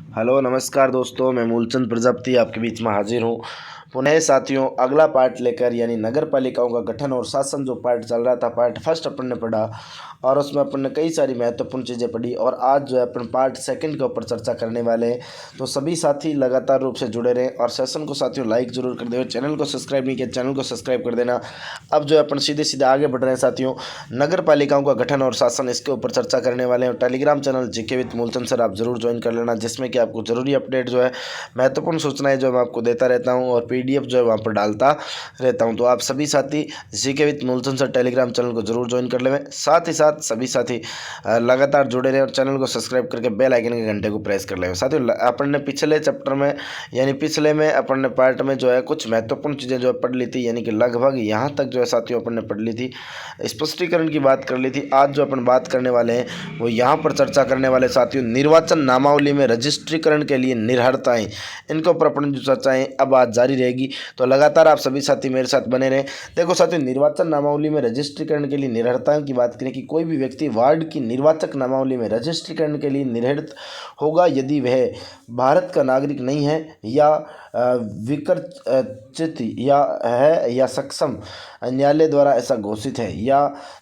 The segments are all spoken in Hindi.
हेलो नमस्कार दोस्तों, मैं मूलचंद प्रजापति आपके बीच में हाजिर हूँ पुनः साथियों। अगला पार्ट लेकर यानी नगर पालिकाओं का गठन और शासन जो पार्ट चल रहा था, पार्ट फर्स्ट अपन ने पढ़ा और उसमें अपन ने कई सारी महत्वपूर्ण चीज़ें पढ़ी और आज जो है अपन पार्ट सेकंड के ऊपर चर्चा करने वाले हैं। तो सभी साथी लगातार रूप से जुड़े रहें और सेशन को साथियों लाइक जरूर कर दें। चैनल को सब्सक्राइब नहीं किया, चैनल को सब्सक्राइब कर देना। अब जो है अपन सीधे सीधे आगे बढ़ रहे हैं साथियों, नगर पालिकाओं का गठन और शासन, इसके ऊपर चर्चा करने वाले हैं। Telegram channel GK with Moolchand sir आप जरूर ज्वाइन कर लेना, जिसमें कि आपको जरूरी अपडेट जो है, महत्वपूर्ण सूचनाएं जो मैं आपको देता रहता हूं और पीडीएफ जो है वहां पर डालता रहता हूं। तो आप सभी साथी GK with Moolchand sir Telegram channel को जरूर ज्वाइन कर लें। साथ ही साथ सभी साथी लगातार जुड़े रहें और चैनल को सब्सक्राइब करके बेल आइकन के घंटे को प्रेस कर लें। साथियों अपन ने पिछले चैप्टर में यानी पिछले में अपन ने पार्ट में जो है कुछ महत्वपूर्ण चीज़ें जो है पढ़ ली थी, यानी कि लगभग यहाँ तक जो है साथियों अपन ने पढ़ ली थी, स्पष्टीकरण की बात कर ली थी। आज जो अपन बात करने वाले हैं वो यहाँ पर चर्चा करने वाले साथियों, निर्वाचन नामावली में रजिस्ट्रीकरण के लिए निर्भरताएं, इनके ऊपर अपन जो चर्चाएं अब आज जारी रहेगी। तो लगातार आप सभी साथी मेरे साथ बने रहें। देखो साथियों, निर्वाचन नामावली में रजिस्ट्रीकरण के लिए निर्भरताओं की बात करें कि कोई भी व्यक्ति वार्ड की निर्वाचक नामावली में रजिस्ट्रीकरण के लिए निर्धारित होगा यदि वह भारत का नागरिक नहीं है या विकर्चित या है या सक्षम न्यायालय द्वारा ऐसा घोषित है या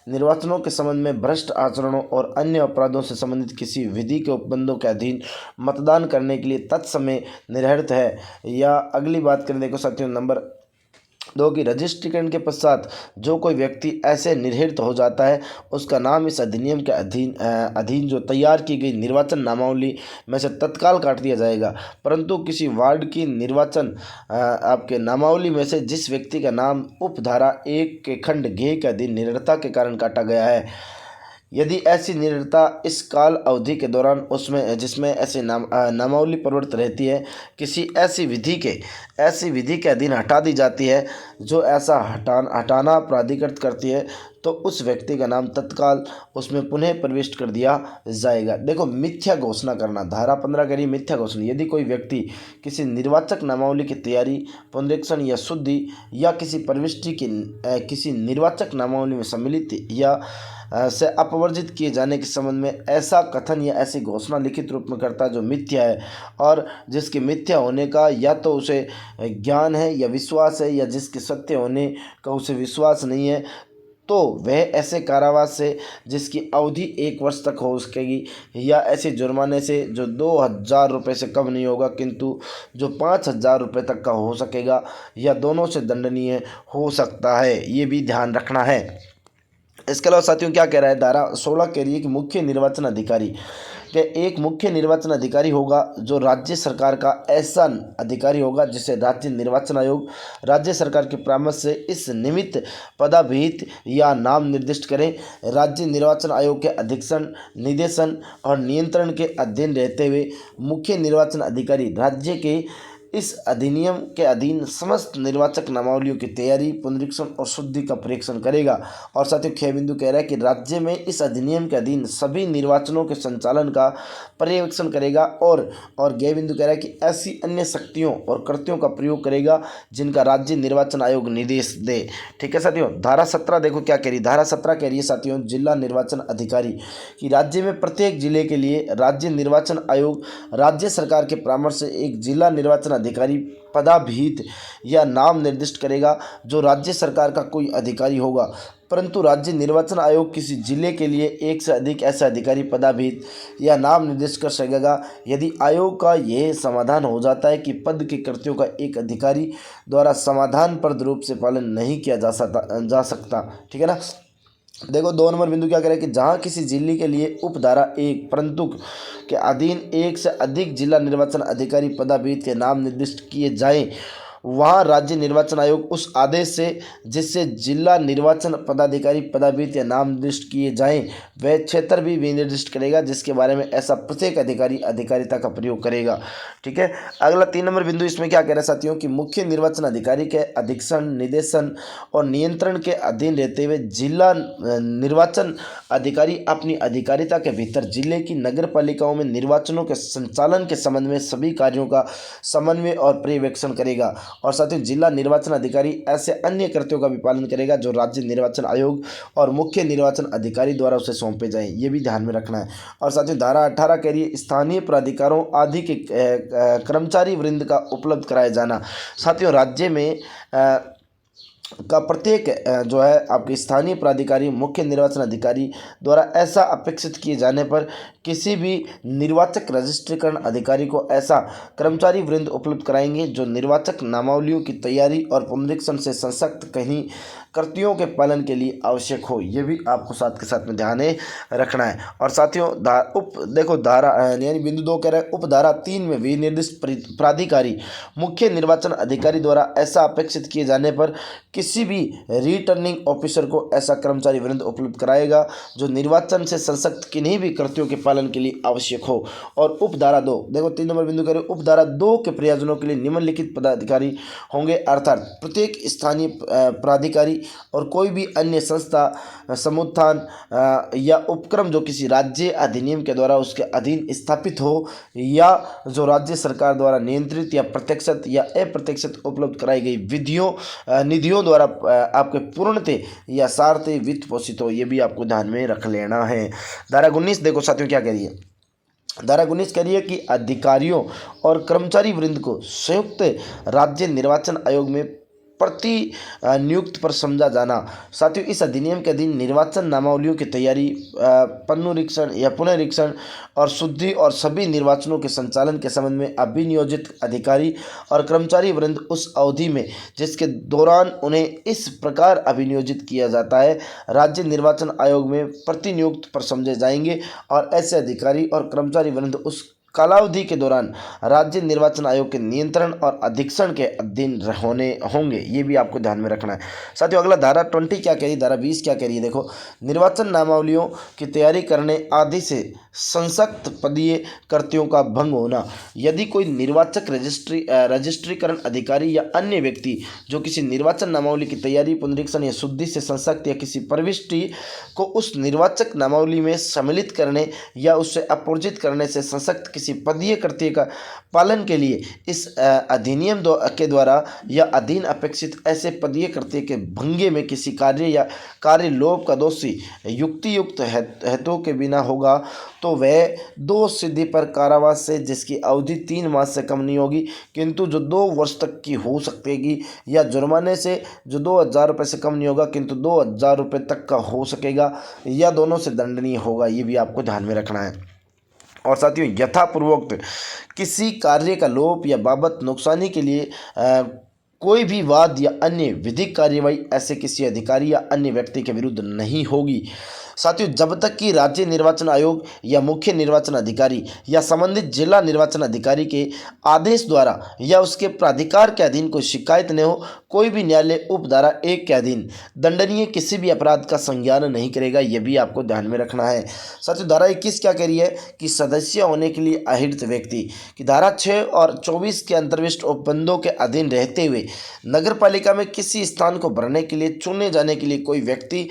निर्वाचनों के संबंध में भ्रष्ट आचरणों और अन्य अपराधों से संबंधित किसी विधि के उपबंधों के अधीन मतदान करने के लिए तत्समय निर्धारित है। या अगली बात करें, देखो साथियों नंबर 2 की रजिस्ट्रीकरण के पश्चात जो कोई व्यक्ति ऐसे निर्धारित हो जाता है उसका नाम इस अधिनियम के अधीन जो तैयार की गई निर्वाचन नामावली में से तत्काल काट दिया जाएगा। परंतु किसी वार्ड की निर्वाचन आपके नामावली में से जिस व्यक्ति का नाम उपधारा 1 के खंड घ के अधीन निर्भरता के कारण काटा गया है, यदि ऐसी निर्भरता इस काल अवधि के दौरान उसमें जिसमें ऐसी नामावली प्रवृत्त रहती है किसी ऐसी विधि के अधीन हटा दी जाती है जो ऐसा हटाना प्राधिकृत करती है, तो उस व्यक्ति का नाम तत्काल उसमें पुनः प्रविष्ट कर दिया जाएगा। देखो, मिथ्या घोषणा करना, धारा 15 कह रही मिथ्या घोषणा। यदि कोई व्यक्ति किसी निर्वाचक नामावली की तैयारी, पुनरीक्षण या शुद्धि या किसी प्रविष्टि की किसी निर्वाचक नामावली में सम्मिलित या से अपवर्जित किए जाने के संबंध में ऐसा कथन या ऐसी घोषणा लिखित रूप में करता है जो मिथ्या है और जिसके मिथ्या होने का या तो उसे ज्ञान है या विश्वास है या जिसके सत्य होने का उसे विश्वास नहीं है, तो वह ऐसे कारावास से जिसकी अवधि 1 वर्ष तक हो सकेगी या ऐसे जुर्माने से जो 2,000 रुपये से कम नहीं होगा किंतु जो 5,000 रुपये तक का हो सकेगा या दोनों से दंडनीय हो सकता है। ये भी ध्यान रखना है। इसके अलावा साथियों क्या कह रहा है, धारा 16 कह रही है कि मुख्य निर्वाचन अधिकारी के एक मुख्य निर्वाचन अधिकारी होगा जो राज्य सरकार का ऐसा अधिकारी होगा जिसे राज्य निर्वाचन आयोग राज्य सरकार के परामर्श से इस निमित्त पदाभिहित या नाम निर्दिष्ट करें। राज्य निर्वाचन आयोग के अधीक्षण, निदेशन और नियंत्रण के अधीन रहते हुए मुख्य निर्वाचन अधिकारी राज्य के इस अधिनियम के अधीन समस्त निर्वाचक नामावलियों की तैयारी, पुनरीक्षण और शुद्धि का परीक्षण करेगा। और साथियों 6 बिंदु कह रहा है कि राज्य में इस अधिनियम के अधीन सभी निर्वाचनों के संचालन का पर्यवेक्षण करेगा और ग बिंदु कह रहा है कि ऐसी अन्य शक्तियों और कृत्यों का प्रयोग करेगा जिनका राज्य निर्वाचन आयोग निर्देश दे। ठीक है साथियों। धारा 17 देखो क्या कह रही है, धारा 17 कह रही है साथियों, जिला निर्वाचन अधिकारी कि राज्य में प्रत्येक जिले के लिए राज्य निर्वाचन आयोग राज्य सरकार के परामर्श से एक जिला निर्वाचन अधिकारी पदाभिहित या नाम निर्दिष्ट करेगा जो राज्य सरकार का कोई अधिकारी होगा। परंतु राज्य निर्वाचन आयोग किसी जिले के लिए एक से अधिक ऐसे अधिकारी पदाभिहित या नाम निर्दिष्ट कर सकेगा यदि आयोग का यह समाधान हो जाता है कि पद के कृत्यों का एक अधिकारी द्वारा समाधानप्रद रूप से पालन नहीं किया जा सकता। ठीक है ना। देखो 2 नंबर बिंदु क्या कह रहा है कि जहां किसी जिले के लिए उपधारा 1 परंतु के अधीन एक से अधिक जिला निर्वाचन अधिकारी पदाभिहित के नाम निर्दिष्ट किए जाएं, वहाँ राज्य निर्वाचन आयोग उस आदेश से जिससे जिला निर्वाचन पदाधिकारी पदाभिहित या नाम निर्दिष्ट किए जाएं वह क्षेत्र भी विनिर्दिष्ट करेगा जिसके बारे में ऐसा प्रत्येक अधिकारी अधिकारिता का प्रयोग करेगा। ठीक है। अगला 3 नंबर बिंदु इसमें क्या कह रहा है साथियों कि मुख्य निर्वाचन अधिकारी के अधीक्षण, निदेशन और नियंत्रण के अधीन रहते हुए जिला निर्वाचन अधिकारी अपनी अधिकारिता के भीतर जिले की नगर पालिकाओं में निर्वाचनों के संचालन के संबंध में सभी कार्यों का समन्वय और पर्यवेक्षण करेगा। और साथ ही जिला निर्वाचन अधिकारी ऐसे अन्य कृत्यों का भी पालन करेगा जो राज्य निर्वाचन आयोग और मुख्य निर्वाचन अधिकारी द्वारा उसे सौंपे जाएं, ये भी ध्यान में रखना है। और साथ ही धारा 18 कह रही है स्थानीय प्राधिकारों आदि के कर्मचारी वृंद का उपलब्ध कराया जाना। साथियों राज्य में का प्रत्येक जो है आपके स्थानीय प्राधिकारी मुख्य निर्वाचन अधिकारी द्वारा ऐसा अपेक्षित किए जाने पर किसी भी निर्वाचक रजिस्ट्रीकरण अधिकारी को ऐसा कर्मचारी वृंद उपलब्ध कराएंगे जो निर्वाचक नामावलियों की तैयारी और पुनरीक्षण से संसक्त कहीं कृतियों के पालन के लिए आवश्यक हो, ये भी आपको साथ के साथ में ध्यान रखना है। और साथियों धारा यानी बिंदु 2 कह रहा है उपधारा 3 में विनिर्दिष्ट प्राधिकारी मुख्य निर्वाचन अधिकारी द्वारा ऐसा अपेक्षित किए जाने पर किसी भी रिटर्निंग ऑफिसर को ऐसा कर्मचारी वृंद उपलब्ध कराएगा जो निर्वाचन से संसक्त किन्हीं भी कृत्यों के पालन के लिए आवश्यक हो। और उपधारा 2 देखो 3 नंबर बिंदु कह रहे उपधारा 2 के प्रयोजनों के लिए निम्नलिखित पदाधिकारी होंगे, अर्थात प्रत्येक स्थानीय प्राधिकारी और कोई भी अन्य संस्था समुत्थान या उपक्रम जो किसी राज्य अधिनियम के द्वारा उसके अधीन स्थापित हो या जो राज्य सरकार द्वारा नियंत्रित या प्रत्यक्षत या अप्रत्यक्षत उपलब्ध कराई गई निधियों द्वारा आपके पूर्णतः या सार्थ वित्त पोषित हो, ये भी आपको ध्यान में रख लेना है। धारा 19 देखो साथियों क्या कह रही है। धारा 19 कह रही है कि अधिकारियों और कर्मचारी वृंद को संयुक्त राज्य निर्वाचन आयोग में प्रति नियुक्त पर समझा जाना। साथियों इस अधिनियम के अधीन निर्वाचन नामावलियों की तैयारी, पुनरीक्षण या पुनरीक्षण और शुद्धि और सभी निर्वाचनों के संचालन के संबंध में अभिनियोजित अधिकारी और कर्मचारी वृंद उस अवधि में जिसके दौरान उन्हें इस प्रकार अभिनियोजित किया जाता है राज्य निर्वाचन आयोग में प्रतिनियुक्त पर समझे जाएंगे और ऐसे अधिकारी और कर्मचारी वृंद उस कालावधि के दौरान राज्य निर्वाचन आयोग के नियंत्रण और अधीक्षण के अधीन होंगे, ये भी आपको ध्यान में रखना है। साथियों अगला धारा 20 क्या कह रही है, धारा 20 क्या कह रही है देखो, निर्वाचन नामावलियों की तैयारी करने आदि से संसक्त पदीय कर्तव्यों का भंग होना। यदि कोई निर्वाचक रजिस्ट्रीकरण अधिकारी या अन्य व्यक्ति जो किसी निर्वाचन नामावली की तैयारी, पुनरीक्षण या शुद्धि से संसक्त या किसी प्रविष्टि को उस निर्वाचक नामावली में सम्मिलित करने या उससे अपूर्जित करने से संसक्त किसी पदीय कर्तव्य का पालन के लिए इस अधिनियम के द्वारा या अधीन अपेक्षित ऐसे पदीय कर्तव्य के भंगे में किसी कार्य या कार्य लोप का दोषी युक्तियुक्त हेतु के बिना होगा तो वह 2 सिद्धि पर कारावास से जिसकी अवधि 3 मास से कम नहीं होगी किंतु जो 2 वर्ष तक की हो सकेगी, या जुर्माने से जो 2,000 रुपये से कम नहीं होगा किंतु 2,000 रुपये तक का हो सकेगा, या दोनों से दंडनीय होगा, ये भी आपको ध्यान में रखना है। और साथियों यथापूर्वक किसी कार्य का लोप या बाबत नुकसानी के लिए कोई भी वाद या अन्य विधिक कार्यवाही ऐसे किसी अधिकारी या अन्य व्यक्ति के विरुद्ध नहीं होगी। साथियों जब तक कि राज्य निर्वाचन आयोग या मुख्य निर्वाचन अधिकारी या संबंधित जिला निर्वाचन अधिकारी के आदेश द्वारा या उसके प्राधिकार के अधीन कोई शिकायत न हो, कोई भी न्यायालय उपधारा 1 के अधीन दंडनीय किसी भी अपराध का संज्ञान नहीं करेगा, यह भी आपको ध्यान में रखना है। साथियों धारा 21 क्या कह रही है कि सदस्य होने के लिए अहिर्त व्यक्ति की धारा 6 और 24 के अंतर्विष्ट उपबंधों के अधीन रहते हुए नगर पालिका में किसी स्थान को भरने के लिए चुने जाने के लिए कोई व्यक्ति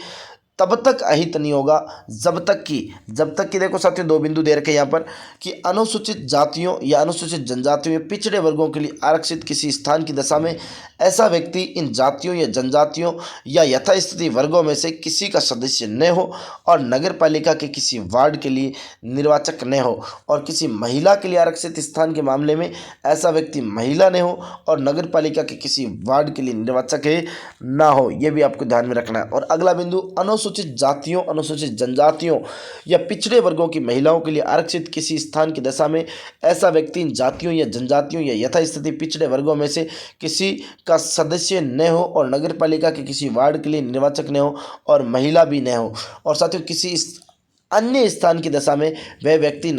तब तक अहित नहीं होगा जब तक कि देखो साथियों 2 बिंदु दे रखे यहाँ पर कि अनुसूचित जातियों या अनुसूचित जनजातियों में पिछड़े वर्गों के लिए आरक्षित किसी स्थान की दशा में ऐसा व्यक्ति इन जातियों या जनजातियों या यथास्थिति वर्गों में से किसी का सदस्य न हो और नगर पालिका के किसी वार्ड के लिए निर्वाचक न हो, और किसी महिला के लिए आरक्षित स्थान के मामले में ऐसा व्यक्ति महिला न हो और नगर पालिका के किसी वार्ड के लिए निर्वाचक ना हो, यह भी आपको ध्यान में रखना है। और अगला बिंदु अनुसूचित जातियों, अनुसूचित जनजातियों या पिछड़े वर्गों की महिलाओं के लिए आरक्षित किसी स्थान की दशा में ऐसा व्यक्ति इन जातियों या जनजातियों या यथास्थिति पिछड़े वर्गों में से किसी का सदस्य न हो और नगर पालिका के किसी वार्ड के लिए निर्वाचक न हो और महिला भी न हो, और साथियों किसी अन्य स्थान की दशा में वह व्यक्ति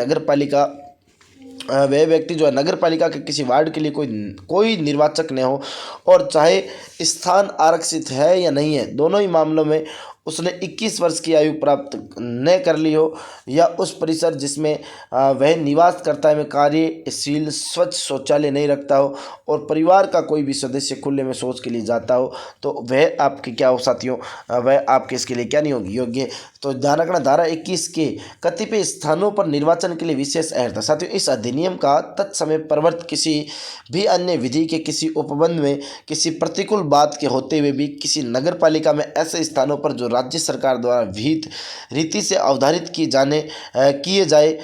जो है नगर पालिका के किसी वार्ड के लिए कोई निर्वाचक न हो, और चाहे स्थान आरक्षित है या नहीं है, दोनों ही मामलों में उसने 21 वर्ष की आयु प्राप्त न कर ली हो, या उस परिसर जिसमें वह निवास करता है में कार्यशील स्वच्छ शौचालय नहीं रखता हो और परिवार का कोई भी सदस्य खुले में शौच के लिए जाता हो, तो वह आपके क्या हो साथियों, वह आपके इसके लिए क्या नहीं होगी योग्य। तो ध्यान रखना, धारा 21 के कतिपय स्थानों पर निर्वाचन के लिए विशेष अर्हता। साथियों, इस अधिनियम का तत्समय प्रवर्त किसी भी अन्य विधि के किसी उपबंध में किसी प्रतिकूल बात के होते हुए भी किसी नगर पालिका में ऐसे स्थानों पर जो राज्य सरकार द्वारा विहित रीति से अवधारित किए जाए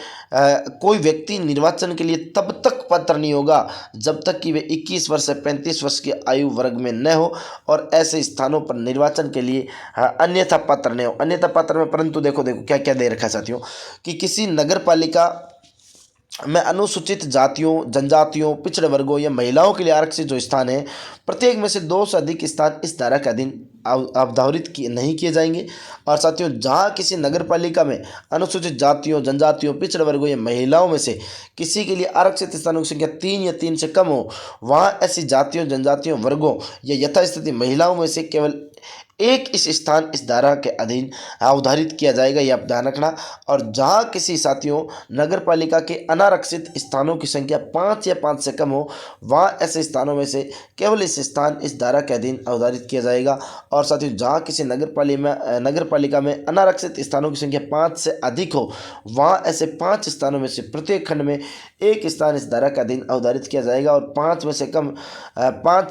कोई व्यक्ति निर्वाचन के लिए तब तक पात्र नहीं होगा जब तक कि वे 21 वर्ष से 35 वर्ष की आयु वर्ग में न हो और ऐसे स्थानों पर निर्वाचन के लिए अन्यथा पात्र न हो। अन्यथा पात्र में, परंतु देखो क्या क्या दे रखा है साथियों, कि किसी नगर पालिका में अनुसूचित जातियों, जनजातियों, पिछड़े वर्गों या महिलाओं के लिए आरक्षित जो स्थान है, प्रत्येक में से 2 से अधिक स्थान इस धारा के अधीन अवधारित नहीं किए जाएंगे। और साथियों, जहां किसी नगर पालिका में अनुसूचित जातियों, जनजातियों, पिछड़े वर्गों या महिलाओं में से किसी के लिए आरक्षित स्थानों की संख्या 3 या 3 से कम हो, वहां ऐसी जातियों, जनजातियों, वर्गों या यथास्थिति महिलाओं में से केवल एक इस स्थान इस धारा के अधीन अवधारित किया जाएगा, यह आप ध्यान रखना। और जहां किसी साथियों नगर पालिका के अनारक्षित स्थानों की संख्या 5 या 5 से कम हो, वहां ऐसे स्थानों में से केवल इस स्थान इस धारा के अधीन अवधारित किया जाएगा। और साथियों, जहां किसी नगर पालिका में अनारक्षित स्थानों की संख्या 5 से अधिक हो, वहां ऐसे 5 स्थानों में से प्रत्येक खंड में एक स्थान इस धारा के अधीन अवधारित किया जाएगा और 5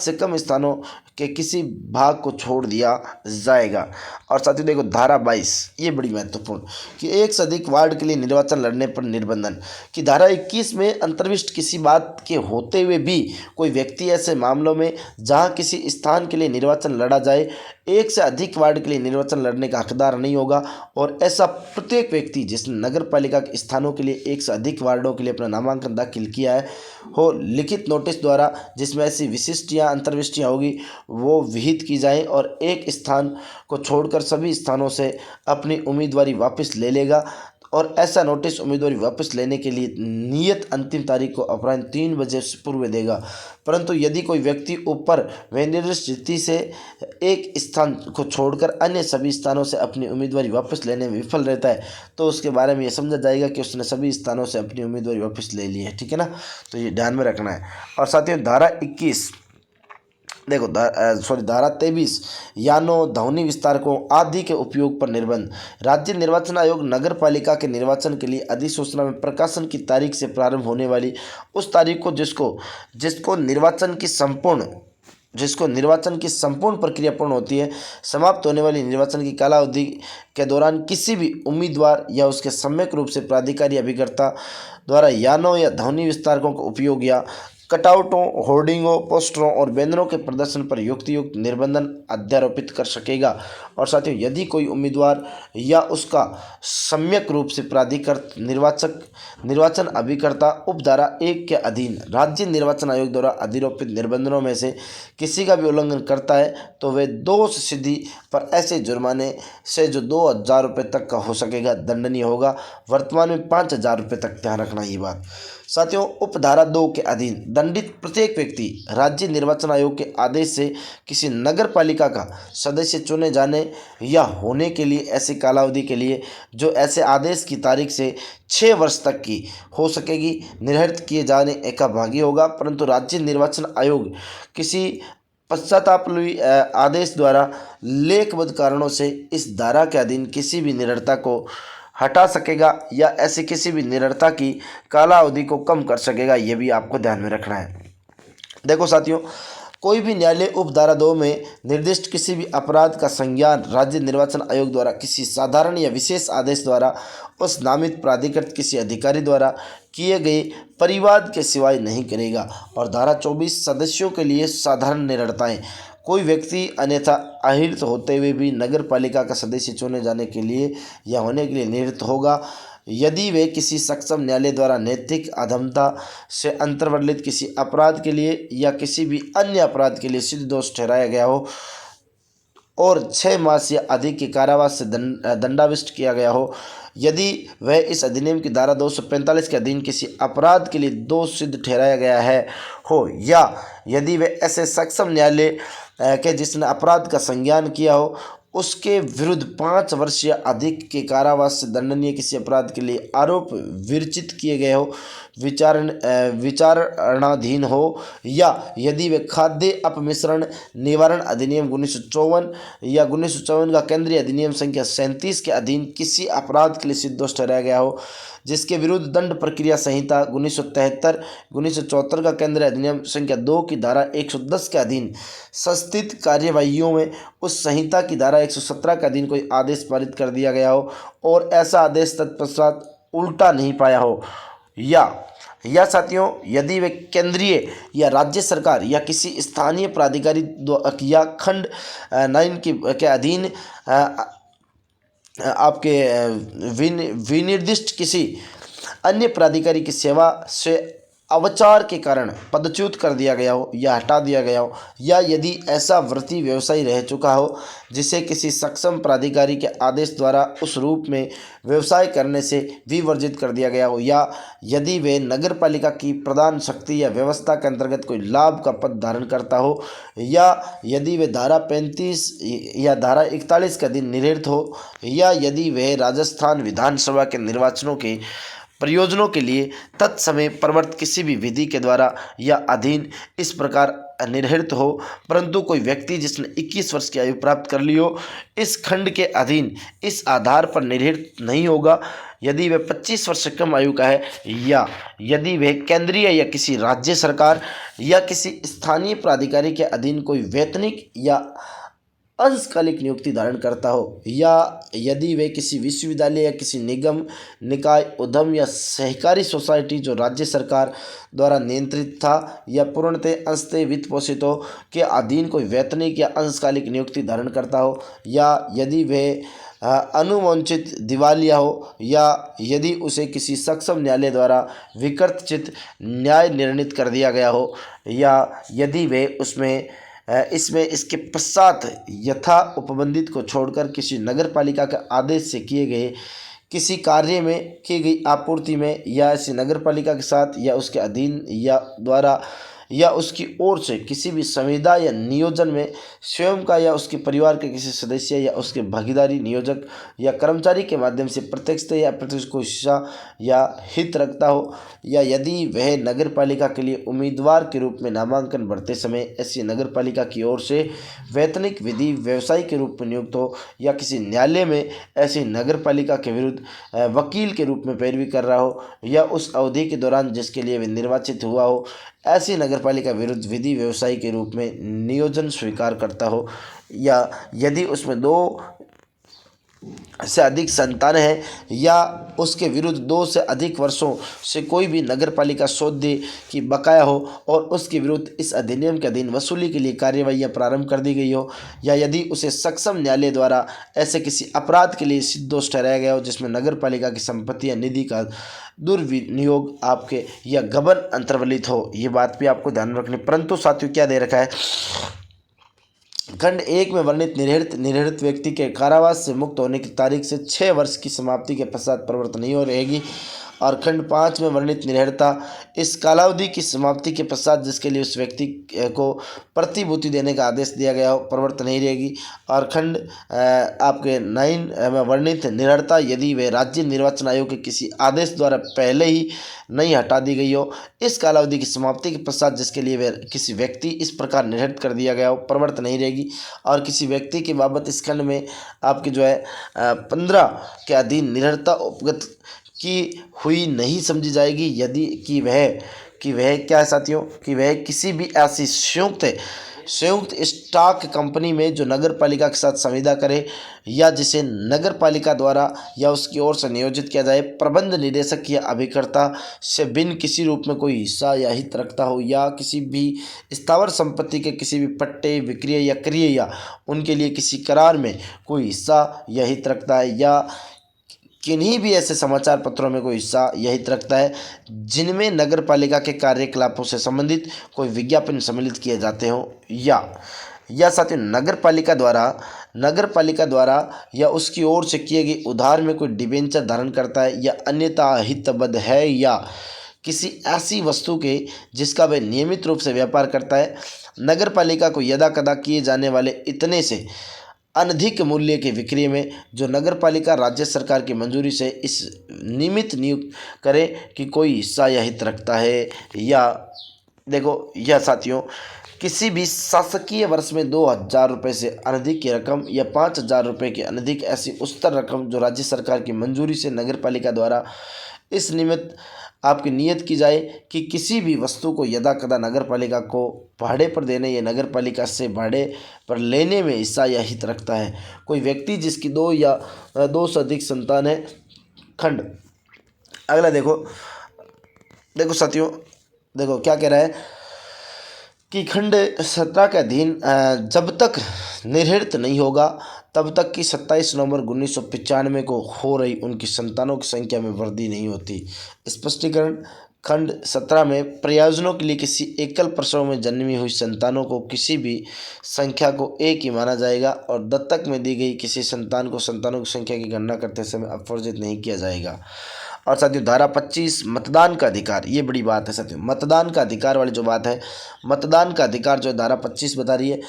से कम स्थानों के किसी भाग को छोड़ दिया जाएगा। और साथियों देखो, धारा 22 ये बड़ी महत्वपूर्ण, कि एक से अधिक वार्ड के लिए निर्वाचन लड़ने पर निर्बंधन। कि धारा 21 में अंतर्विष्ट किसी बात के होते हुए भी कोई व्यक्ति ऐसे मामलों में जहां किसी स्थान के लिए निर्वाचन लड़ा जाए, एक से अधिक वार्ड के लिए निर्वाचन लड़ने का हकदार नहीं होगा। और ऐसा प्रत्येक व्यक्ति जिसने नगर पालिका के स्थानों के लिए एक से अधिक वार्डों के लिए अपना नामांकन दाखिल किया है हो, लिखित नोटिस द्वारा जिसमें ऐसी विशिष्ट या अंतर्विष्टियाँ होगी वो विहित की जाए और एक स्थान को छोड़कर सभी स्थानों से अपनी उम्मीदवारी वापस ले लेगा। और ऐसा नोटिस उम्मीदवारी वापस लेने के लिए नियत अंतिम तारीख को अपराह्न 3 बजे से पूर्व देगा। परंतु यदि कोई व्यक्ति ऊपर निर्दिष्ट तिथि से एक स्थान को छोड़कर अन्य सभी स्थानों से अपनी उम्मीदवारी वापस लेने में विफल रहता है, तो उसके बारे में यह समझा जाएगा कि उसने सभी स्थानों से अपनी उम्मीदवारी वापस ले ली है। ठीक है ना, तो ये ध्यान में रखना है। और साथियों, धारा 21 देखो, धारा 23 यानों, ध्वनि विस्तारकों आदि के उपयोग पर निर्बंध। राज्य निर्वाचन आयोग नगर पालिका के निर्वाचन के लिए अधिसूचना में प्रकाशन की तारीख से प्रारंभ होने वाली उस तारीख को जिसको निर्वाचन की संपूर्ण प्रक्रिया पूर्ण होती है, समाप्त होने वाली निर्वाचन की कालावधि के दौरान किसी भी उम्मीदवार या उसके सम्यक रूप से प्राधिकारी अभिकर्ता द्वारा यानों या ध्वनि विस्तारकों का उपयोग या कटआउटों, होर्डिंगों, पोस्टरों और बैनरों के प्रदर्शन पर युक्त निर्बंधन अध्यारोपित कर सकेगा। और साथियों, यदि कोई उम्मीदवार या उसका सम्यक रूप से प्राधिकृत निर्वाचन अभिकर्ता उपधारा 1 के अधीन राज्य निर्वाचन आयोग द्वारा अधिरोपित निर्बंधनों में से किसी का भी उल्लंघन करता है, तो वे 2 सिद्धि पर ऐसे जुर्माने से जो 2000 रुपये तक का हो सकेगा दंडनीय होगा। वर्तमान में 5000 रुपये तक, ध्यान रखना ये बात। साथियों, उपधारा 2 के अधीन दंडित प्रत्येक व्यक्ति राज्य निर्वाचन आयोग के आदेश से किसी नगर पालिका का सदस्य चुने जाने या होने के लिए ऐसी कालावधि के लिए जो ऐसे आदेश की तारीख से 6 वर्ष तक की हो सकेगी निर्धारित किए जाने का भागी होगा। परंतु राज्य निर्वाचन आयोग किसी पश्चातापलुई आदेश द्वारा लेखबद्ध कारणों से इस धारा के अधीन किसी भी निरर्थता को हटा सकेगा या ऐसे किसी भी निरर्थता की कालावधि को कम कर सकेगा। ये भी आपको ध्यान में रखना है। देखो साथियों, कोई भी न्यायालय उपधारा 2 में निर्दिष्ट किसी भी अपराध का संज्ञान राज्य निर्वाचन आयोग द्वारा किसी साधारण या विशेष आदेश द्वारा उस नामित प्राधिकृत किसी अधिकारी द्वारा किए गए परिवाद के सिवाय नहीं करेगा। और धारा 24 सदस्यों के लिए साधारण निरर्थताएं। कोई व्यक्ति अन्यथा अहिर्त होते हुए भी नगर पालिका का सदस्य चुने जाने के लिए या होने के लिए निरस्त होगा यदि वे किसी सक्षम न्यायालय द्वारा नैतिक अधमता से अंतर्वर्लित किसी अपराध के लिए या किसी भी अन्य अपराध के लिए सिद्ध दोष ठहराया गया हो और 6 मास या अधिक के कारावास से दंडाविष्ट किया गया हो। यदि वह इस अधिनियम की धारा 245 के अधीन किसी अपराध के लिए दोष सिद्ध ठहराया गया है हो, या यदि वह ऐसे सक्षम न्यायालय के जिसने अपराध का संज्ञान किया हो उसके विरुद्ध 5 वर्ष या अधिक के कारावास से दंडनीय किसी अपराध के लिए आरोप विरचित किए गए हो, विचारणाधीन हो, या यदि वे खाद्य अपमिश्रण निवारण अधिनियम 1954 या 1954 का केंद्रीय अधिनियम संख्या 37 के अधीन किसी अपराध के लिए निर्दोष ठहराया गया हो, जिसके विरुद्ध दंड प्रक्रिया संहिता 1973 1974 का केंद्रीय अधिनियम संख्या 2 की धारा 110 के अधीन संस्थित कार्यवाहियों में उस संहिता की धारा 117 के अधीन कोई आदेश पारित कर दिया गया हो और ऐसा आदेश तत्पश्चात उल्टा नहीं पाया हो, या साथियों यदि वे केंद्रीय या राज्य सरकार या किसी स्थानीय प्राधिकारी या खंड 9 के अधीन आपके विनिर्दिष्ट किसी अन्य प्राधिकारी की सेवा से अवचार के कारण पदच्युत कर दिया गया हो या हटा दिया गया हो, या यदि ऐसा वृत्ति व्यवसायी रह चुका हो जिसे किसी सक्षम प्राधिकारी के आदेश द्वारा उस रूप में व्यवसाय करने से विवर्जित कर दिया गया हो, या यदि वे नगर पालिका की प्रधान शक्ति या व्यवस्था के अंतर्गत कोई लाभ का पद धारण करता हो, या यदि वे धारा 35 या धारा 41 के अधीन निरस्त हो, या यदि वे राजस्थान विधानसभा के निर्वाचनों के प्रयोजनों के लिए तत्समय प्रवर्तित किसी भी विधि के द्वारा या अधीन इस प्रकार निर्हित हो, परंतु कोई व्यक्ति जिसने 21 वर्ष की आयु प्राप्त कर ली हो इस खंड के अधीन इस आधार पर निर्हित नहीं होगा यदि वह 25 वर्ष से कम आयु का है, या यदि वह केंद्रीय या किसी राज्य सरकार या किसी स्थानीय प्राधिकारी के अधीन कोई वैतनिक या अंशकालिक नियुक्ति धारण करता हो, या यदि वे किसी विश्वविद्यालय या किसी निगम निकाय उद्यम या सहकारी सोसाइटी जो राज्य सरकार द्वारा नियंत्रित था या पूर्णतः अंशतः वित्त पोषित हो के अधीन कोई वैतनिक या अंशकालिक नियुक्ति धारण करता हो, या यदि वे अनुवंचित दिवालिया हो, या यदि उसे किसी सक्षम न्यायालय द्वारा विकृतचित न्याय निर्णीत कर दिया गया हो, या यदि वे इसमें इसके पश्चात यथा उपबंधित को छोड़कर किसी नगर पालिका के आदेश से किए गए किसी कार्य में की गई आपूर्ति में या ऐसी नगर पालिका के साथ या उसके अधीन या द्वारा या उसकी ओर से किसी भी संविदा या नियोजन में स्वयं का या उसके परिवार के किसी सदस्य या उसके भागीदारी नियोजक या कर्मचारी के माध्यम से प्रत्यक्ष या अप्रत्यक्ष कोई हिस्सा या हित रखता हो, या यदि वह नगर पालिका के लिए उम्मीदवार के रूप में नामांकन भरते समय ऐसी नगर पालिका की ओर से वैतनिक विधि व्यवसायी के रूप में नियुक्त हो, या किसी न्यायालय में ऐसी नगर पालिका के विरुद्ध वकील के रूप में पैरवी कर रहा हो, या उस अवधि के दौरान जिसके लिए वह निर्वाचित हुआ हो ऐसी नगरपालिका विरुद्ध विधि व्यवसायी के रूप में नियोजन स्वीकार करता हो, या यदि उसमें 2 से अधिक संतान है या उसके विरुद्ध 2 से अधिक वर्षों से कोई भी नगरपालिका सौदे की बकाया हो और उसके विरुद्ध इस अधिनियम के अधीन वसूली के लिए कार्यवाहियां प्रारंभ कर दी गई हो, या यदि उसे सक्षम न्यायालय द्वारा ऐसे किसी अपराध के लिए निर्दोष ठहराया गया हो जिसमें नगरपालिका की संपत्ति या निधि का दुर्विनियोग आपके या गबन अंतर्वलित हो। ये बात भी आपको ध्यान रखनी। परंतु साथियों क्या दे रखा है, खंड 1 में वर्णित निर्हृत व्यक्ति के कारावास से मुक्त होने की तारीख से 6 वर्ष की समाप्ति के पश्चात प्रवृत्त नहीं हो रहेगी, और खंड 5 में वर्णित निर्हरता इस कालावधि की समाप्ति के पश्चात जिसके लिए उस व्यक्ति को प्रतिभूति देने का आदेश दिया गया हो प्रवृत्त नहीं रहेगी, और खंड आपके 9 में वर्णित निर्हरता यदि वे राज्य निर्वाचन आयोग के किसी आदेश द्वारा पहले ही नहीं हटा दी गई हो इस कालावधि की समाप्ति के पश्चात जिसके लिए वे किसी व्यक्ति इस प्रकार निर्हृत कर दिया गया हो प्रवृत्त नहीं रहेगी, और किसी व्यक्ति के बाबत इस खंड में आपके 15 के अधीन निर्हरता उपगत की हुई नहीं समझी जाएगी यदि कि वह क्या है साथियों, कि वह किसी भी ऐसी संयुक्त स्टॉक कंपनी में जो नगर पालिका के साथ संविदा करे या जिसे नगर पालिका द्वारा या उसकी ओर से नियोजित किया जाए प्रबंध निदेशक या अभिकर्ता से भिन्न किसी रूप में कोई हिस्सा या हित रखता हो, या किसी भी स्थावर संपत्ति के किसी भी पट्टे विक्रय या क्रय या उनके लिए किसी करार में कोई हिस्सा या हित रखता है, या किन्हीं भी ऐसे समाचार पत्रों में कोई हिस्सा या हित रखता है जिनमें नगर पालिका के कार्यकलापों से संबंधित कोई विज्ञापन सम्मिलित किए जाते हों, या साथ ही नगर पालिका द्वारा या उसकी ओर से किए गए उधार में कोई डिबेंचर धारण करता है या अन्यथा हितबद्ध है, या किसी ऐसी वस्तु के जिसका वह नियमित रूप से व्यापार करता है, नगर पालिका को यदा कदा किए जाने वाले इतने से अनधिक मूल्य के विक्रय में जो नगर पालिका राज्य सरकार की मंजूरी से इस निमित्त नियुक्त करे कि कोई हिस्सा या हित रखता है या देखो यह साथियों किसी भी शासकीय वर्ष में 2,000 रुपये से अनधिक की रकम या 5,000 रुपये की अनधिक ऐसी उच्चतर रकम जो राज्य सरकार की मंजूरी से नगर पालिका द्वारा इस निमित्त आपकी नियत की जाए कि किसी भी वस्तु को यदा कदा नगर पालिका को भाड़े पर देने या नगर पालिका से भाड़े पर लेने में हिस्सा या हित रखता है कोई व्यक्ति जिसकी 2 या 2 से अधिक संतान है। खंड अगला देखो साथियों देखो क्या कह रहा है कि खंड 17 के अधीन जब तक निर्हित नहीं होगा तब तक कि 27 नवंबर 1995 को हो रही उनकी संतानों की संख्या में वृद्धि नहीं होती। स्पष्टीकरण खंड 17 में प्रयोजनों के लिए किसी एकल प्रसव में जन्मी हुई संतानों को किसी भी संख्या को एक ही माना जाएगा और दत्तक में दी गई किसी संतान को संतानों की संख्या की गणना करते समय अपवर्जित नहीं किया जाएगा। और साथियों धारा 25 मतदान का अधिकार, ये बड़ी बात है साथियों। मतदान का अधिकार वाली जो बात है, मतदान का अधिकार जो धारा 25 बता रही है,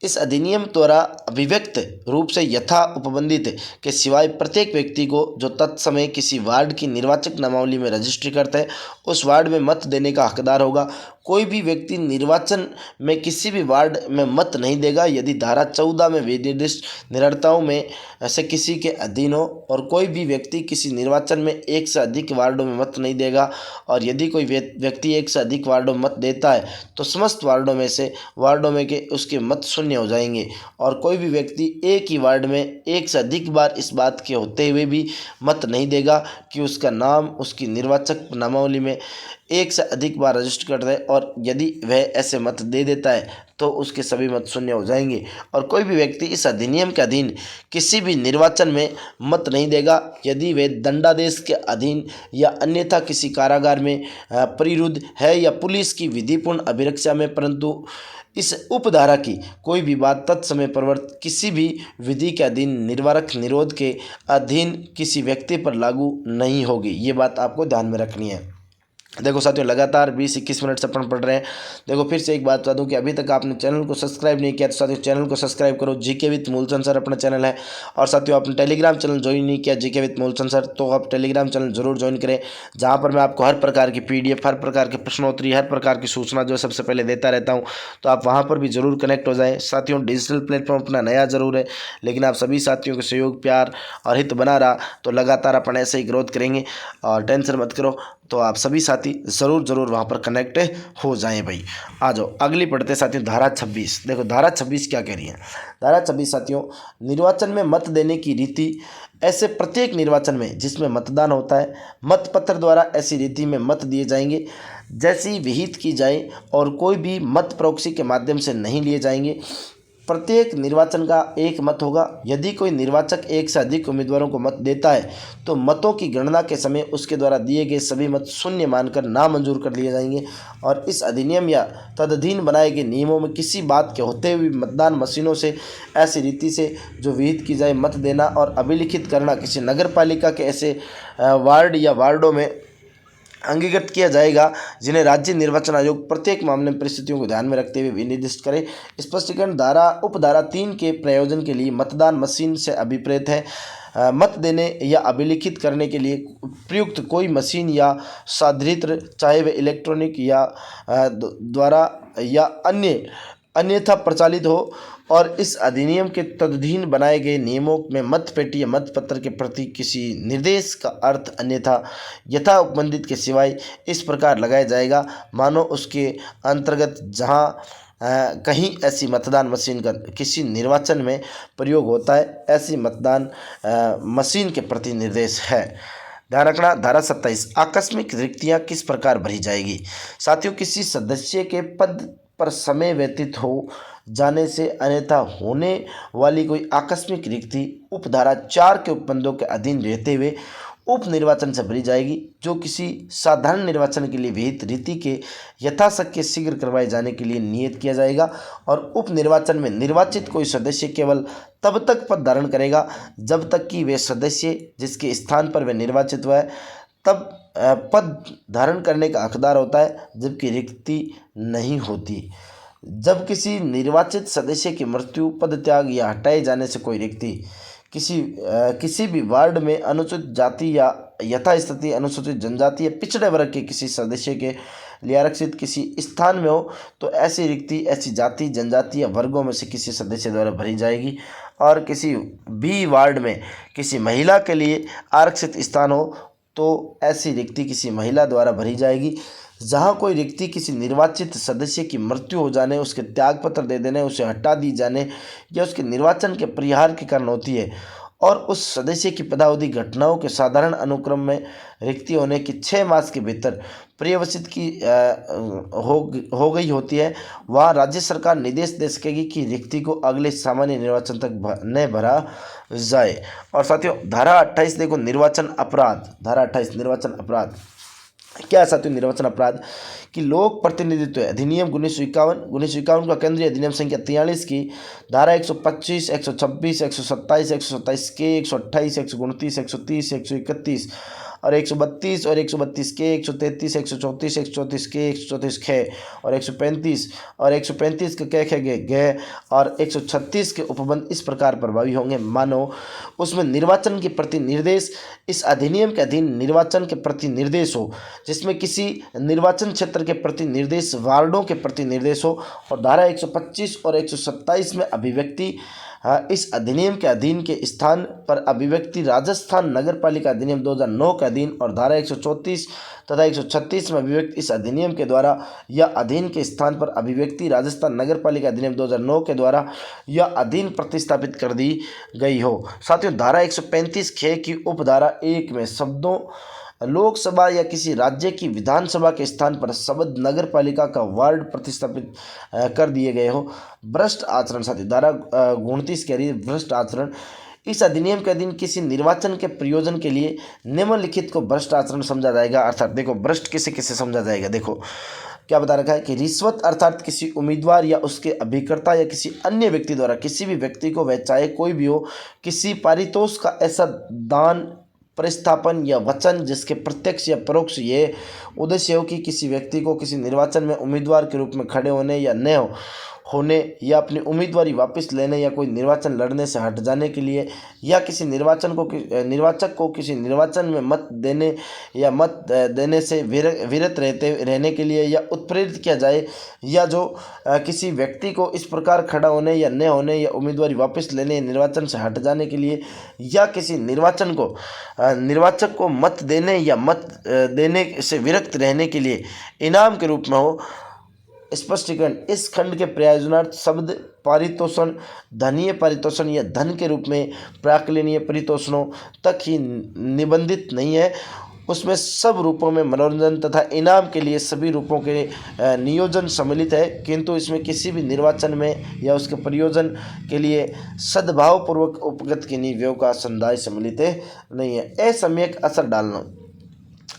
इस अधिनियम द्वारा अभिव्यक्त रूप से यथा उपबंधित के सिवाय प्रत्येक व्यक्ति को जो तत्समय किसी वार्ड की निर्वाचक नामावली में रजिस्ट्री करता है उस वार्ड में मत देने का हकदार होगा। कोई भी व्यक्ति निर्वाचन में किसी भी वार्ड में मत नहीं देगा यदि धारा 14 में विनिर्दिष्ट निरर्ताओं में से किसी के अधीन हो और कोई भी व्यक्ति किसी निर्वाचन में एक से अधिक वार्डों में मत नहीं देगा और यदि कोई व्यक्ति एक से अधिक वार्डों में मत देता है तो समस्त वार्डों में के उसके मत शून्य हो जाएंगे और कोई भी व्यक्ति एक ही वार्ड में एक से अधिक बार इस बात के होते हुए भी मत नहीं देगा कि उसका नाम उसकी निर्वाचक नामावली में एक से अधिक बार रजिस्टर कर दे और यदि वह ऐसे मत दे देता है तो उसके सभी मत शून्य हो जाएंगे। और कोई भी व्यक्ति इस अधिनियम के अधीन किसी भी निर्वाचन में मत नहीं देगा यदि वह दंडादेश के अधीन या अन्यथा किसी कारागार में परिरुद्ध है या पुलिस की विधिपूर्ण अभिरक्षा में, परंतु इस उपधारा की कोई भी बात तत्समय प्रवर्त किसी भी विधि के अधीन निर्वारक निरोध के अधीन किसी व्यक्ति पर लागू नहीं होगी। ये बात आपको ध्यान में रखनी है। देखो साथियों लगातार 20-21 मिनट से अपन पढ़ रहे हैं। देखो फिर से एक बात बता दूं कि अभी तक आपने चैनल को सब्सक्राइब नहीं किया तो साथियों चैनल को सब्सक्राइब करो। जीके विद मूलचंद सर अपना चैनल है। और साथियों आपने टेलीग्राम चैनल ज्वाइन नहीं किया जीके विद मूलचंद सर तो आप टेलीग्राम चैनल जरूर ज्वाइन करें जहाँ पर मैं आपको हर प्रकार की PDF, हर प्रकार के प्रश्नोत्तरी, हर प्रकार की सूचना जो सबसे पहले देता रहता हूँ। तो आप वहाँ पर भी जरूर कनेक्ट हो जाएँ। साथियों डिजिटल प्लेटफॉर्म अपना नया जरूर है लेकिन आप सभी साथियों के सहयोग, प्यार और हित बना रहा तो लगातार अपन ऐसे ही ग्रोथ करेंगे और टेंशन मत करो। तो आप सभी साथी ज़रूर वहाँ पर कनेक्ट हो जाएं भाई। आ जाओ अगली पढ़ते साथियों धारा 26। देखो धारा 26 क्या कह रही है। धारा 26 साथियों निर्वाचन में मत देने की रीति ऐसे प्रत्येक निर्वाचन में जिसमें मतदान होता है मतपत्र द्वारा ऐसी रीति में मत दिए जाएंगे जैसी विहित की जाए और कोई भी मत प्रॉक्सी के माध्यम से नहीं लिए जाएंगे। प्रत्येक निर्वाचन का एक मत होगा। यदि कोई निर्वाचक एक से अधिक उम्मीदवारों को मत देता है तो मतों की गणना के समय उसके द्वारा दिए गए सभी मत शून्य मानकर नामंजूर कर लिए जाएंगे और इस अधिनियम या तदधीन बनाए गए नियमों में किसी बात के होते हुए मतदान मशीनों से ऐसी रीति से जो विहित की जाए मत देना और अभिलिखित करना किसी नगर पालिका के ऐसे वार्ड या वार्डों में अंगीकृत किया जाएगा जिन्हें राज्य निर्वाचन आयोग प्रत्येक मामले में परिस्थितियों को ध्यान में रखते हुए विनिर्दिष्ट करे। स्पष्टीकरण उपधारा 3 के प्रयोजन के लिए मतदान मशीन से अभिप्रेत है। मत देने या अभिलिखित करने के लिए प्रयुक्त कोई मशीन या साधृत्र चाहे वे इलेक्ट्रॉनिक या द्वारा या अन्यथा प्रचालित हो और इस अधिनियम के तदधीन बनाए गए नियमों में मत पेटी या मत पत्र के प्रति किसी निर्देश का अर्थ अन्यथा यथा उपबंधित के सिवाय इस प्रकार लगाया जाएगा मानो उसके अंतर्गत जहां कहीं ऐसी मतदान मशीन का किसी निर्वाचन में प्रयोग होता है ऐसी मतदान मशीन के प्रति निर्देश है। ध्यान रखना। धारा 27 आकस्मिक रिक्तियां किस प्रकार भरी जाएगी। साथियों किसी सदस्य के पद पर समय व्यतीत हो जाने से अन्यथा होने वाली कोई आकस्मिक रिक्ति उपधारा 4 के उपबंधों के अधीन रहते हुए उप निर्वाचन से भरी जाएगी जो किसी साधारण निर्वाचन के लिए विहित रीति के यथाशक्य शीघ्र करवाए जाने के लिए नियत किया जाएगा और उप निर्वाचन में निर्वाचित कोई सदस्य केवल तब तक पद धारण करेगा जब तक कि वे सदस्य जिसके स्थान पर वह निर्वाचित हुआ है तब पद धारण करने का हकदार होता है जबकि रिक्ति नहीं होती। जब किसी निर्वाचित सदस्य की मृत्यु, पदत्याग या हटाए जाने से कोई व्यक्ति किसी भी वार्ड में अनुसूचित जाति या यथास्थिति अनुसूचित जनजाति या पिछड़े वर्ग के किसी सदस्य के लिए आरक्षित किसी स्थान में हो, तो ऐसी रिक्ति ऐसी जाति जनजाति या वर्गों में से किसी सदस्य द्वारा भरी जाएगी। और किसी भी वार्ड में किसी महिला के लिए आरक्षित स्थान हो, तो ऐसी रिक्ति किसी महिला द्वारा भरी जाएगी। जहाँ कोई रिक्ति किसी निर्वाचित सदस्य की मृत्यु हो जाने, उसके त्यागपत्र दे देने, उसे हटा दी जाने या उसके निर्वाचन के परिहार के कारण होती है और उस सदस्य की पदावधि घटनाओं के साधारण अनुक्रम में रिक्ति होने के 6 मास के भीतर पर्यवसित की हो गई होती है, वहाँ राज्य सरकार निर्देश दे सकेगी कि रिक्ति को अगले सामान्य निर्वाचन तक न भरा जाए। और साथियों धारा 28 देखो, निर्वाचन अपराध। धारा 28 निर्वाचन अपराध क्या है साथियों? निर्वाचन अपराध कि लोक प्रतिनिधित्व अधिनियम 1951 का केंद्रीय अधिनियम संख्या 43 की धारा 125, 126, 127, 127 के, 128, 129, 130, 131 और 132 और 132 के, 133, 134, 134 के, 134 खे और 135 और 135 के कै खे गे और 136 के उपबंध इस प्रकार प्रभावी होंगे मानो उसमें निर्वाचन के प्रति निर्देश इस अधिनियम के अधीन निर्वाचन के प्रति निर्देश हो, जिसमें किसी निर्वाचन क्षेत्र के प्रति निर्देश वार्डों के प्रति निर्देश हो। और धारा 125 और 127 में अभिव्यक्ति इस अधिनियम के अधीन के स्थान पर अभिव्यक्ति राजस्थान नगर पालिका अधिनियम 2009 के अधीन और धारा 134 तथा 136 में अभिव्यक्ति इस अधिनियम के द्वारा या अधीन के स्थान पर अभिव्यक्ति राजस्थान नगर पालिका अधिनियम 2009 के द्वारा या अधीन प्रतिस्थापित कर दी गई हो। साथियों धारा 135 खे की उपधारा 1 में शब्दों लोकसभा या किसी राज्य की विधानसभा के स्थान पर शब्द नगर पालिका का वार्ड प्रतिस्थापित कर दिए गए हो। भ्रष्ट आचरण साथी धारा 29 कह रही है भ्रष्ट आचरण। इस अधिनियम के अधीन किसी निर्वाचन के प्रयोजन के लिए निम्नलिखित को भ्रष्ट आचरण समझा जाएगा। अर्थात देखो भ्रष्ट किसे किसे समझा जाएगा, देखो क्या बता रखा है कि रिश्वत अर्थात किसी उम्मीदवार या उसके अभिकर्ता या किसी अन्य व्यक्ति द्वारा किसी भी व्यक्ति को वह चाहे कोई भी हो किसी पारितोष का ऐसा दान प्रतिस्थापन या वचन जिसके प्रत्यक्ष या परोक्ष ये उद्देश्य हो कि किसी व्यक्ति को किसी निर्वाचन में उम्मीदवार के रूप में खड़े होने या न होने या अपनी उम्मीदवारी वापस लेने या कोई निर्वाचन लड़ने से हट जाने के लिए या किसी निर्वाचक को किसी निर्वाचन में मत देने या मत देने से विरत रहने के लिए या उत्प्रेरित किया जाए, या जो किसी व्यक्ति को इस प्रकार खड़ा होने या न होने या उम्मीदवारी वापस लेने या निर्वाचन से हट जाने के लिए या किसी निर्वाचक को मत देने या मत देने से विरक्त रहने के लिए इनाम के रूप में हो। स्पष्टीकरण इस खंड के प्रयोजनार्थ शब्द पारितोषण धनीय पारितोषण या धन के रूप में प्राक्कलनीय परितोषणों तक ही निबंधित नहीं है, उसमें सब रूपों में मनोरंजन तथा इनाम के लिए सभी रूपों के नियोजन सम्मिलित है, किंतु इसमें किसी भी निर्वाचन में या उसके प्रयोजन के लिए सद्भावपूर्वक उपगत की नीतियों का संदाय सम्मिलित नहीं है। असम्यक असर डालना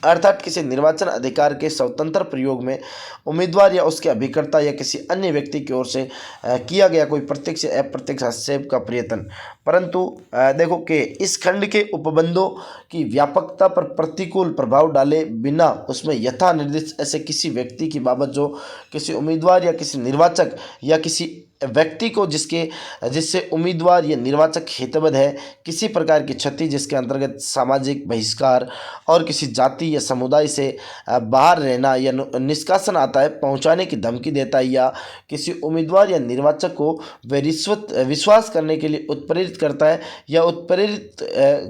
अर्थात किसी निर्वाचन अधिकार के स्वतंत्र प्रयोग में उम्मीदवार या उसके अभिकर्ता या किसी अन्य व्यक्ति की ओर से किया गया कोई प्रत्यक्ष या अप्रत्यक्ष हस्तक्षेप का प्रयत्न, परंतु देखो कि इस खंड के उपबंधों की व्यापकता पर प्रतिकूल प्रभाव डाले बिना उसमें यथा निर्दिष्ट ऐसे किसी व्यक्ति की बाबत जो किसी उम्मीदवार या किसी निर्वाचक या किसी व्यक्ति को जिससे उम्मीदवार या निर्वाचक हितबद्ध है किसी प्रकार की क्षति जिसके अंतर्गत सामाजिक बहिष्कार और किसी जाति या समुदाय से बाहर रहना या निष्कासन आता है पहुंचाने की धमकी देता है या किसी उम्मीदवार या निर्वाचक को वह विश्वास करने के लिए उत्प्रेरित करता है या उत्प्रेरित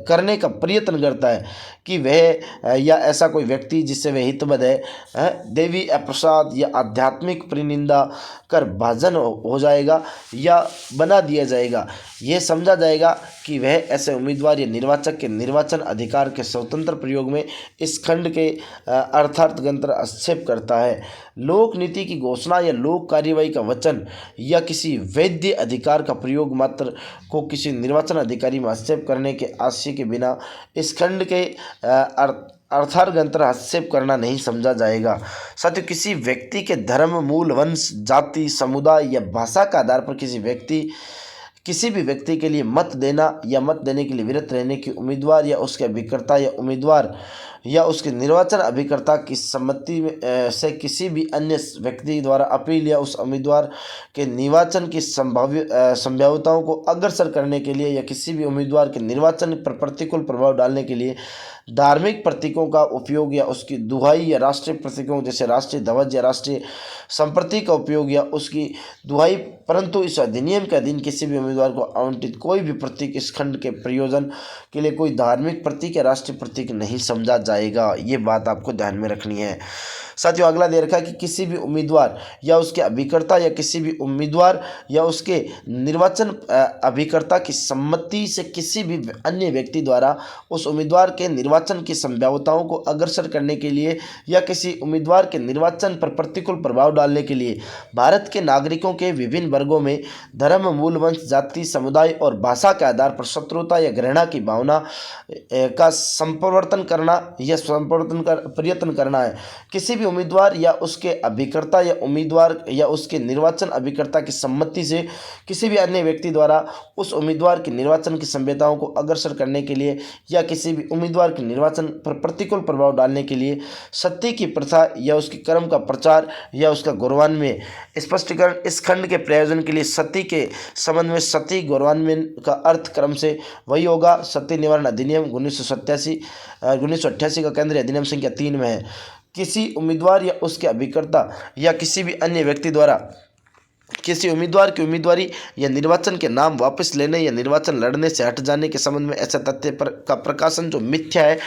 करने का प्रयत्न करता है कि वह या ऐसा कोई व्यक्ति जिससे वह हितबद्ध है देवी अप्रसाद या आध्यात्मिक परिनिंदा कर भाजन हो जाएगा या बना दिया जाएगा, यह समझा जाएगा कि वह ऐसे उम्मीदवार या निर्वाचक के निर्वाचन अधिकार के स्वतंत्र प्रयोग में इस खंड के अर्थार्थगंतर हस्तक्षेप करता है। लोक नीति की घोषणा या लोक कार्यवाही का वचन या किसी वैध अधिकार का प्रयोग मात्र को किसी निर्वाचन अधिकारी में हस्तक्षेप करने के आशय के बिना इस खंड के अर्थार्थगंतर हस्तक्षेप करना नहीं समझा जाएगा। साथियों किसी व्यक्ति के धर्म मूल वंश जाति समुदाय या भाषा के आधार पर किसी भी व्यक्ति के लिए मत देना या मत देने के लिए विरत रहने की उम्मीदवार या उसके अभिकर्ता या उम्मीदवार या उसके निर्वाचन अभिकर्ता की सम्मति से किसी भी अन्य व्यक्ति द्वारा अपील या उस उम्मीदवार के निर्वाचन की संभाव्यताओं को अग्रसर करने के लिए या किसी भी उम्मीदवार के निर्वाचन पर प्रतिकूल प्रभाव डालने के लिए धार्मिक प्रतीकों का उपयोग या उसकी दुहाई या राष्ट्रीय प्रतीकों जैसे राष्ट्रीय ध्वज या राष्ट्रीय संप्रतीक का उपयोग या उसकी दुहाई, परंतु इस अधिनियम के अधीन किसी भी उम्मीदवार को आवंटित कोई भी प्रतीक इस खंड के प्रयोजन के लिए कोई धार्मिक प्रतीक या राष्ट्रीय प्रतीक नहीं समझा जाएगा। ये बात आपको ध्यान में रखनी है। साथियों, अगला दे रखा है कि किसी भी उम्मीदवार या उसके अभिकर्ता या किसी भी उम्मीदवार या उसके निर्वाचन अभिकर्ता की सम्मति से किसी भी अन्य व्यक्ति द्वारा उस उम्मीदवार के निर्वाचन की संभाव्यताओं को अग्रसर करने के लिए या किसी उम्मीदवार के निर्वाचन पर प्रतिकूल प्रभाव डालने के लिए भारत के नागरिकों के विभिन्न वर्गों में धर्म, मूल, वंश, जाति, समुदाय और भाषा के आधार पर शत्रुता या घृणा की भावना का संप्रवर्तन करना या प्रयत्न करना है। किसी भी उम्मीदवार या उसके अभिकर्ता या उम्मीदवार या उसके निर्वाचन अभिकर्ता की सम्मति से किसी भी अन्य व्यक्ति द्वारा उस उम्मीदवार की निर्वाचन की संभाव्यताओं को अग्रसर करने के लिए या किसी भी उम्मीदवार के निर्वाचन पर प्रतिकूल प्रभाव डालने के लिए सती की प्रथा या उसके कर्म का प्रचार या उसका गौरवान्वय स्पष्टीकरण। इस खंड के प्रयोजन के लिए सती के संबंध में सती गौरवान्वय का अर्थ क्रम से वही होगा। सती निवारण अधिनियम 1988 का केंद्रीय अधिनियम संख्या 3 में है। किसी उम्मीदवार या उसके अभिकर्ता या किसी भी अन्य व्यक्ति द्वारा किसी उम्मीदवार की उम्मीदवारी या निर्वाचन के नाम वापस लेने या निर्वाचन लड़ने से हट जाने के संबंध में ऐसे तथ्य का प्रकाशन जो मिथ्या है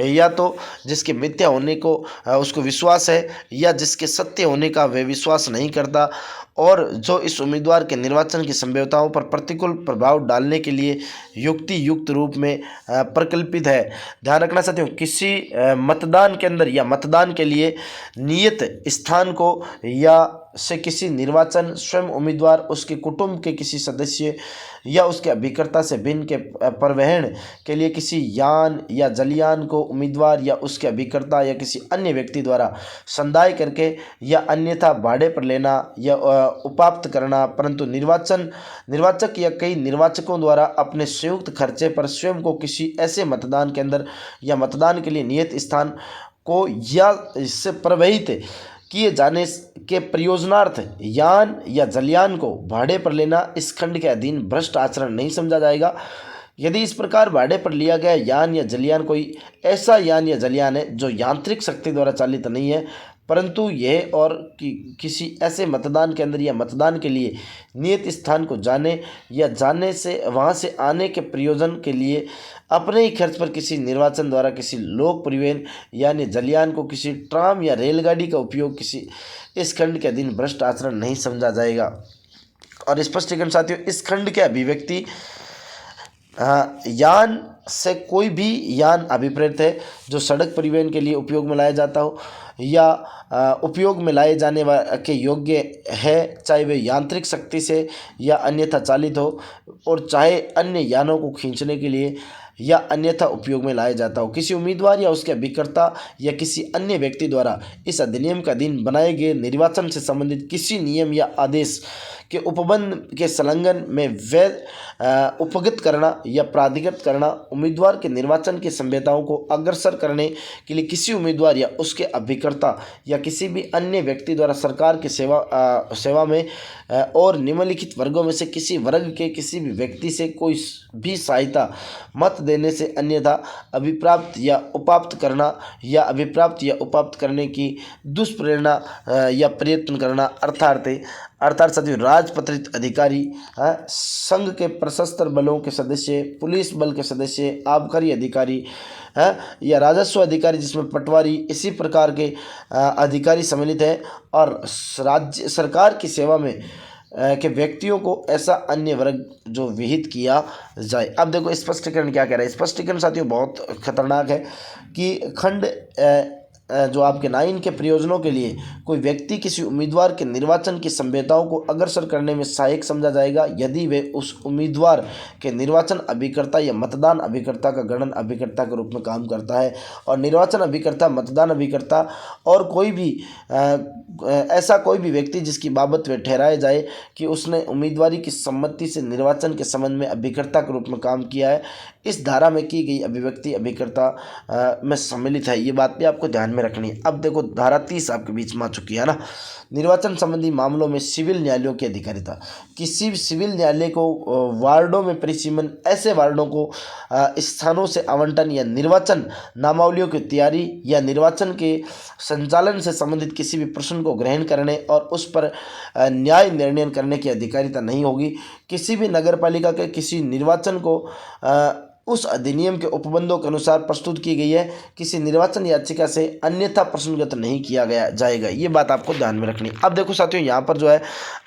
या तो जिसके मिथ्या होने को उसको विश्वास है या जिसके सत्य होने का वह विश्वास नहीं करता और जो इस उम्मीदवार के निर्वाचन की संभाव्यताओं पर प्रतिकूल प्रभाव डालने के लिए युक्ति युक्त रूप में प्रकल्पित है। ध्यान रखना साथियों, किसी मतदान के अंदर या मतदान के लिए नियत स्थान को या से किसी निर्वाचन स्वयं उम्मीदवार उसके कुटुंब के किसी सदस्य या उसके अभिकर्ता से भिन्न के परिवहन के लिए किसी यान या जलयान को उम्मीदवार या उसके अभिकर्ता या किसी अन्य व्यक्ति द्वारा संदाय करके या अन्यथा भाड़े पर लेना या उपाप्त करना, परंतु निर्वाचक या कई निर्वाचकों द्वारा अपने संयुक्त खर्चे पर स्वयं को किसी ऐसे मतदान केंद्र या मतदान के लिए नियत स्थान को या इससे प्रवाहित किए जाने के प्रयोजनार्थ यान या जलयान को भाड़े पर लेना इस खंड के अधीन भ्रष्ट आचरण नहीं समझा जाएगा। यदि इस प्रकार भाड़े पर लिया गया यान या जलयान कोई ऐसा यान या जलयान है जो यांत्रिक शक्ति द्वारा चालित नहीं है, परंतु यह और किसी ऐसे मतदान केंद्र या मतदान के लिए नियत स्थान को जाने या जाने से वहां से आने के प्रयोजन के लिए अपने ही खर्च पर किसी निर्वाचन द्वारा किसी लोक परिवहन यानी जलयान को किसी ट्राम या रेलगाड़ी का उपयोग किसी इस खंड के अधीन भ्रष्ट आचरण नहीं समझा जाएगा। और स्पष्टीकरण साथियों, इस खंड के अभिव्यक्ति यान से कोई भी यान अभिप्रेत है जो सड़क परिवहन के लिए उपयोग में लाया जाता हो या उपयोग में लाए जाने के योग्य है, चाहे वे यांत्रिक शक्ति से या अन्यथा चालित हो और चाहे अन्य यानों को खींचने के लिए या अन्यथा उपयोग में लाया जाता हो। किसी उम्मीदवार या उसके अभिकर्ता या किसी अन्य व्यक्ति द्वारा इस अधिनियम के अधीन बनाए गए निर्वाचन से संबंधित किसी नियम या आदेश के उपबंध के संलग्न में वैध उपगत करना या प्राधिकृत करना उम्मीदवार के निर्वाचन की संभाव्यताओं को अग्रसर करने के लिए किसी उम्मीदवार या उसके अभिकर्ता या किसी भी अन्य व्यक्ति द्वारा सरकार की सेवा में और निम्नलिखित वर्गों में से किसी वर्ग के किसी भी व्यक्ति से कोई भी सहायता मत देने से अन्यथा अभिप्राप्त या उपाप्त करना या अभिप्राप्त या उपाप्त करने की दुष्प्रेरणा या प्रयत्न करना। अर्थात सभी राजपत्रित अधिकारी, संघ के सशस्त्र बलों के सदस्य, पुलिस बल के सदस्य, आबकारी अधिकारी या राजस्व अधिकारी जिसमें पटवारी, इसी प्रकार के अधिकारी सम्मिलित हैं और राज्य सरकार की सेवा में के व्यक्तियों को ऐसा अन्य वर्ग जो विहित किया जाए। अब देखो स्पष्टीकरण क्या कह रहा है। स्पष्टीकरण साथियों बहुत खतरनाक है कि खंड जो आपके 9 के प्रयोजनों के लिए कोई व्यक्ति किसी उम्मीदवार के निर्वाचन की संभाव्यताओं को अग्रसर करने में सहायक समझा जाएगा यदि वे उस उम्मीदवार के निर्वाचन अभिकर्ता या मतदान अभिकर्ता का गणन अभिकर्ता के रूप में काम करता है। और निर्वाचन अभिकर्ता, मतदान अभिकर्ता और कोई भी ऐसा कोई भी व्यक्ति जिसकी बाबत वे ठहराए जाए कि उसने उम्मीदवारी की सम्मति से निर्वाचन के संबंध में अभिकर्ता के रूप में काम किया है, इस धारा में की गई अभिव्यक्ति अभिकर्ता में सम्मिलित है। ये बात भी आपको ध्यान में रखनी है। अब देखो धारा 30 आपके बीच में आ चुकी है ना। निर्वाचन संबंधी मामलों में सिविल न्यायालयों की अधिकारिता। किसी भी सिविल न्यायालय को वार्डों में परिसीमन, ऐसे वार्डों को स्थानों से आवंटन या निर्वाचन नामावलियों की तैयारी या निर्वाचन के संचालन से संबंधित किसी भी प्रश्न को ग्रहण करने और उस पर न्याय निर्णय करने की अधिकारिता नहीं होगी। किसी भी नगरपालिका के किसी निर्वाचन को उस अधिनियम के उपबंधों के अनुसार प्रस्तुत की गई है, किसी निर्वाचन याचिका से अन्यथा प्रश्नगत नहीं किया गया जाएगा। ये बात आपको ध्यान में रखनी। अब देखो साथियों, यहाँ पर जो है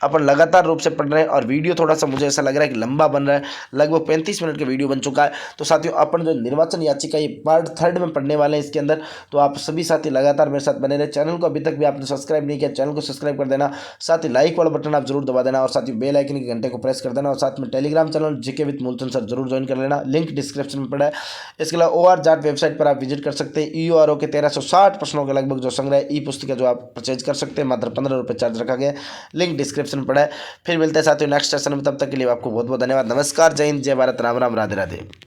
अपन लगातार रूप से पढ़ रहे हैं और वीडियो थोड़ा सा मुझे ऐसा लग रहा है कि लंबा बन रहा है, लगभग 35 मिनट का वीडियो बन चुका है। तो साथियों अपन जो निर्वाचन याचिका ये पार्ट 3 में पढ़ने वाले हैं इसके अंदर, तो आप सभी साथी लगातार मेरे साथ बने रहे। चैनल को अभी तक भी आपने सब्सक्राइब नहीं किया, चैनल को सब्सक्राइब कर देना, साथ ही लाइक वाला बटन आप जरूर दबा देना और साथ ही बेल आइकन के घंटे को प्रेस कर देना और साथ में Telegram channel GK with Moolchand sir जरूर ज्वाइन कर लेना, लिंक डिस्क्रिप्शन में पड़ा है। इसके अलावा OR जाट वेबसाइट पर आप विजिट कर सकते हैं। EORO के 1360 प्रश्नों के लगभग जो संग्रह ई पुस्तिका जो आप परचेज कर सकते हैं, मात्र 15 रुपये चार्ज रखा गया है, लिंक डिस्क्रिप्शन में पड़ा है। फिर मिलते हैं साथियों नेक्स्ट सेशन में, तब तक के लिए आपको बहुत बहुत धन्यवाद। नमस्कार, जय हिंद, जय भारत, राम राम, राधे राधे।